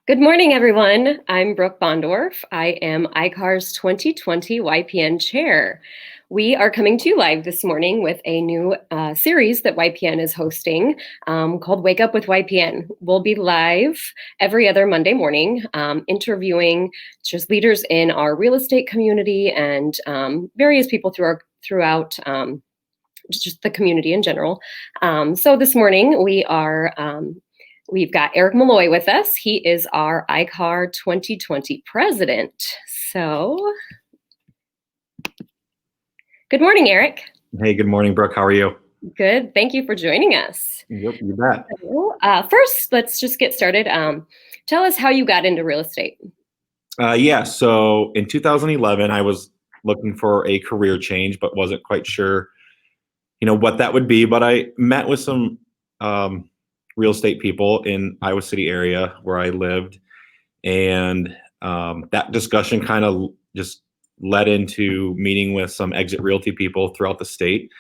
Good morning, everyone. I'm Brooke Bondorf. I am ICAAR's 2020 YPN chair. We are coming to you live this morning with a new series that YPN is hosting called Wake Up with YPN. We'll be live every other Monday morning, interviewing just leaders in our real estate community and various people throughout just the community in general. So this morning we've got Erik Melloy with us. He is our ICAAR 2020 president. So, good morning, Erik. Hey, good morning, Brooke. How are you? Good. Thank you for joining us. Yep, you bet. So, first, let's just get started. Tell us how you got into real estate. So in 2011, I was looking for a career change, but wasn't quite sure, what that would be. But I met with some real estate people in Iowa City area where I lived, and that discussion kind of just led into meeting with some exit realty people throughout the state,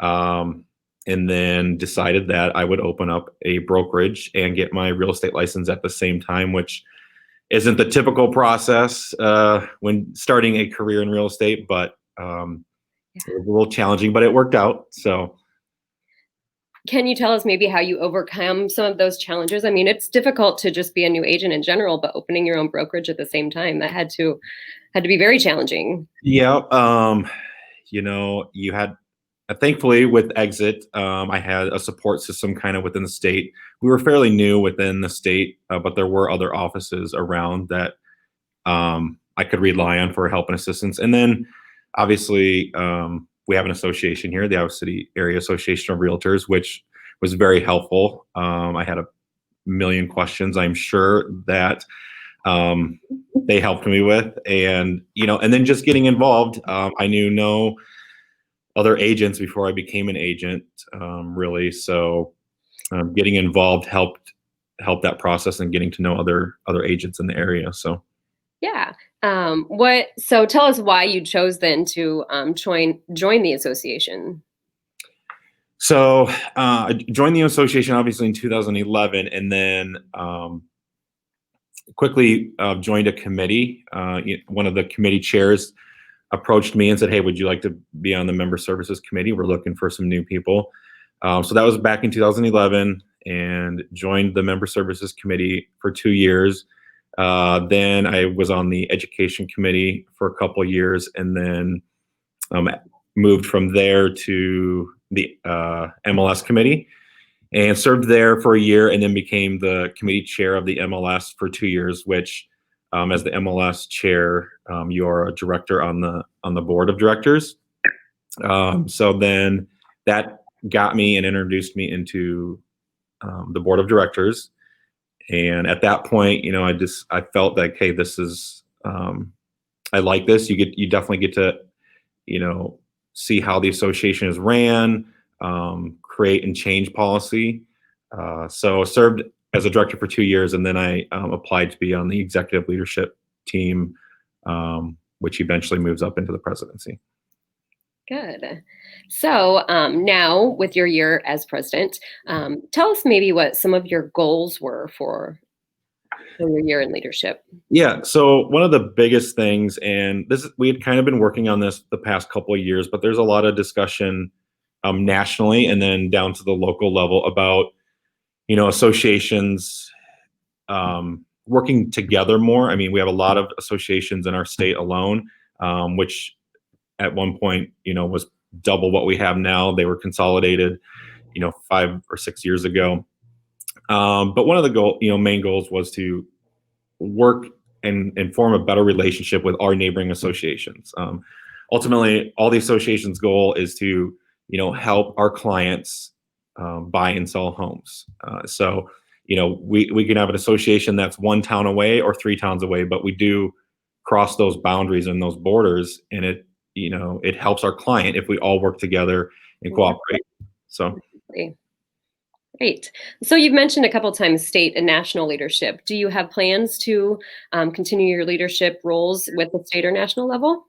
and then decided that I would open up a brokerage and get my real estate license at the same time, which isn't the typical process when starting a career in real estate, but it was a little challenging, but it worked out. So. Can you tell us maybe how you overcome some of those challenges? I mean, it's difficult to just be a new agent in general, but opening your own brokerage at the same time, that had to be very challenging. Yeah. You had, thankfully with Exit, I had a support system kind of within the state. We were fairly new within the state, but there were other offices around that I could rely on for help and assistance. And then obviously, we have an association here, the Iowa City Area Association of Realtors, which was very helpful. I had a million questions, I'm sure, that they helped me with. And, and then just getting involved. I knew no other agents before I became an agent, really. So getting involved helped that process and getting to know other agents in the area. So. Yeah. So tell us why you chose then to join the association. So I joined the association obviously in 2011, and then quickly joined a committee. One of the committee chairs approached me and said, "Hey, would you like to be on the member services committee? We're looking for some new people." So that was back in 2011, and joined the member services committee for 2 years. Then I was on the education committee for a couple of years, and then moved from there to the MLS committee and served there for a year, and then became the committee chair of the MLS for 2 years, which as the MLS chair, you are a director on the board of directors. So then that got me and introduced me into the board of directors. And at that point, I felt like, hey, this is, I like this. You definitely get to, see how the association is ran, create and change policy. So served as a director for 2 years, and then I applied to be on the executive leadership team, which eventually moves up into the presidency. Good. So now with your year as president, tell us maybe what some of your goals were for your year in leadership. Yeah. So one of the biggest things, and we had kind of been working on this the past couple of years, but there's a lot of discussion nationally and then down to the local level about, associations working together more. I mean, we have a lot of associations in our state alone, which at one point, was double what we have now. They were consolidated, 5 or 6 years ago. But one of the main goals was to work and form a better relationship with our neighboring associations. Ultimately, all the association's goal is to, help our clients buy and sell homes. So, we can have an association that's 1 town away or 3 towns away, but we do cross those boundaries and those borders, and it helps our client if we all work together and cooperate. So. Great. So you've mentioned a couple of times state and national leadership. Do you have plans to continue your leadership roles with the state or national level?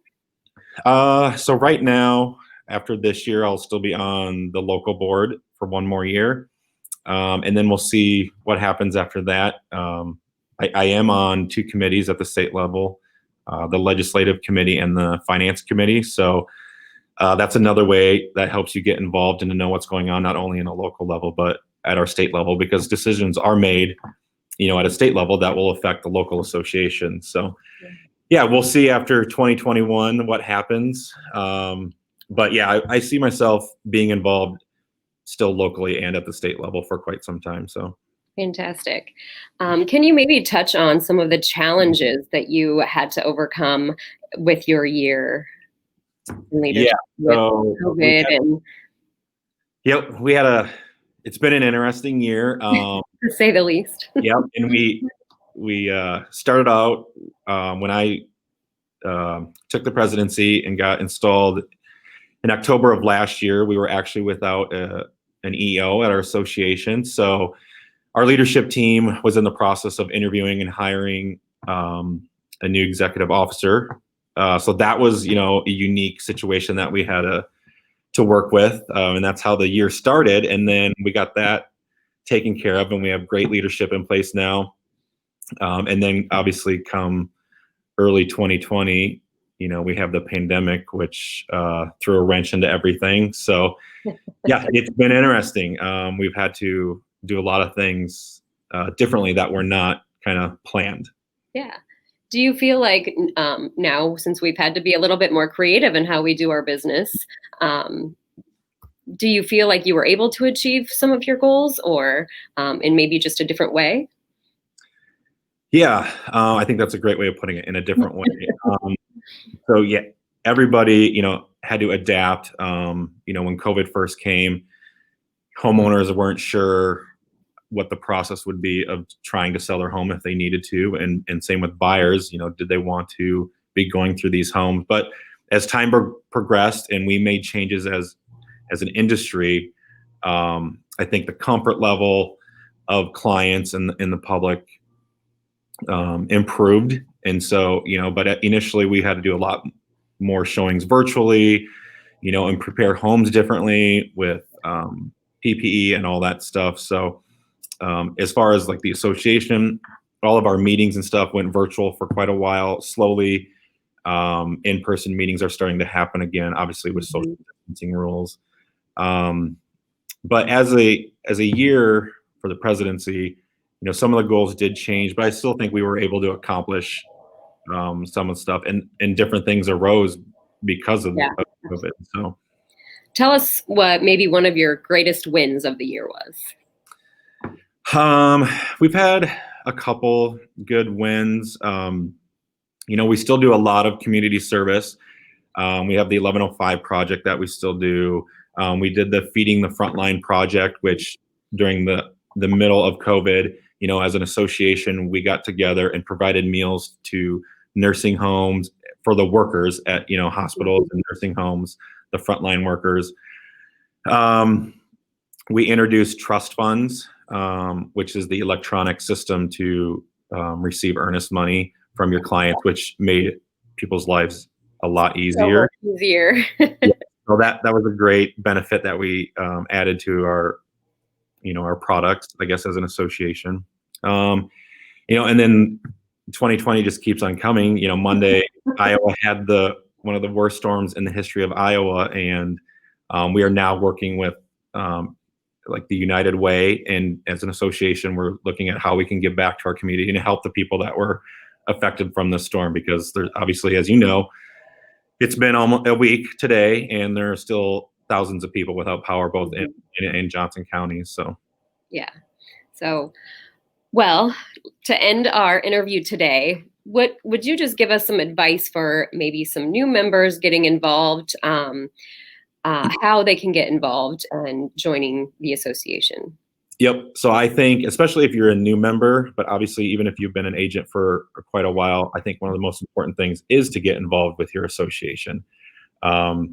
So right now, after this year, I'll still be on the local board for 1 more year. And then we'll see what happens after that. I am on two committees at the state level, the legislative committee and the finance committee. So that's another way that helps you get involved and to know what's going on, not only in a local level, but at our state level, because decisions are made, at a state level that will affect the local association. So yeah, we'll see after 2021 what happens. But yeah, I see myself being involved still locally and at the state level for quite some time. So. Fantastic. Can you maybe touch on some of the challenges that you had to overcome with your year in leadership with COVID it's been an interesting year. To say the least. Yep. And we started out when I took the presidency and got installed in October of last year. We were actually without an EO at our association. So our leadership team was in the process of interviewing and hiring a new executive officer. So that was, a unique situation that we had to work with. And that's how the year started. And then we got that taken care of, and we have great leadership in place now. And then obviously come early 2020, we have the pandemic, which threw a wrench into everything. So yeah, it's been interesting. We've had to do a lot of things differently that were not kind of planned. Yeah. Do you feel like now, since we've had to be a little bit more creative in how we do our business, do you feel like you were able to achieve some of your goals, or in maybe just a different way? Yeah, I think that's a great way of putting it, in a different way. So yeah, everybody, had to adapt. When COVID first came, homeowners weren't sure what the process would be of trying to sell their home if they needed to, and same with buyers. Did they want to be going through these homes? But as time progressed and we made changes as an industry, I think the comfort level of clients and the public improved. And so, but initially we had to do a lot more showings virtually, and prepare homes differently with PPE and all that stuff. So as far as like the association, all of our meetings and stuff went virtual for quite a while. Slowly, in-person meetings are starting to happen again, obviously with social distancing rules. But as a year for the presidency, some of the goals did change, but I still think we were able to accomplish some of the stuff, and different things arose because of COVID. So, tell us what maybe one of your greatest wins of the year was. We've had a couple good wins. We still do a lot of community service. We have the 1105 project that we still do. We did the Feeding the Frontline project, which during the middle of COVID, as an association, we got together and provided meals to nursing homes for the workers at, hospitals and nursing homes, the frontline workers. We introduced trust funds, which is the electronic system to receive earnest money from your clients, which made people's lives a lot easier. So easier. So that was a great benefit that we added to our products, I guess, as an association. And then 2020 just keeps on coming. Monday, Iowa had one of the worst storms in the history of Iowa, and we are now working with like the United Way, and as an association, we're looking at how we can give back to our community and help the people that were affected from the storm, because there's obviously, as you know, it's been almost a week today, and there are still thousands of people without power, both in Johnson County. So, yeah. So, well, to end our interview today, what would you just give us some advice for maybe some new members getting involved, how they can get involved and joining the association? Yep. So I think, especially if you're a new member, but obviously even if you've been an agent for quite a while, I think one of the most important things is to get involved with your association. By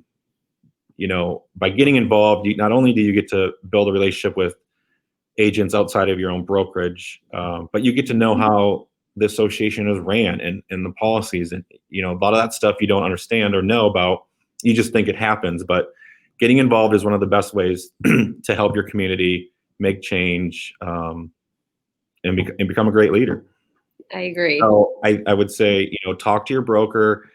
getting involved, not only do you get to build a relationship with agents outside of your own brokerage, but you get to know how the association is ran and the policies, and a lot of that stuff you don't understand or know about. You just think it happens, but getting involved is one of the best ways to help your community make change, and become a great leader. I agree. So I would say, talk to your broker.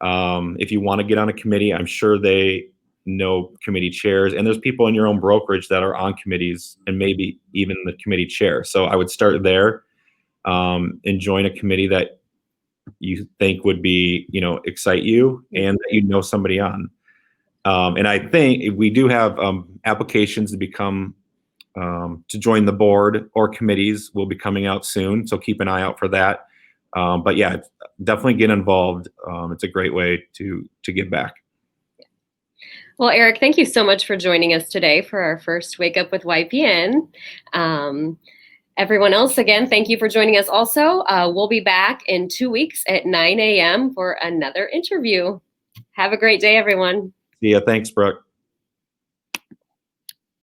If you want to get on a committee, I'm sure they know committee chairs, and there's people in your own brokerage that are on committees and maybe even the committee chair. So I would start there, and join a committee that you think would be, excite you and that you know somebody on. And I think we do have applications to become to join the board or committees will be coming out soon. So keep an eye out for that. But yeah, definitely get involved. It's a great way to give back. Well, Erik, thank you so much for joining us today for our first Wake Up with YPN. Everyone else, again, thank you for joining us also. We'll be back in 2 weeks at 9 a.m. for another interview. Have a great day, everyone. See ya. Thanks, Brooke.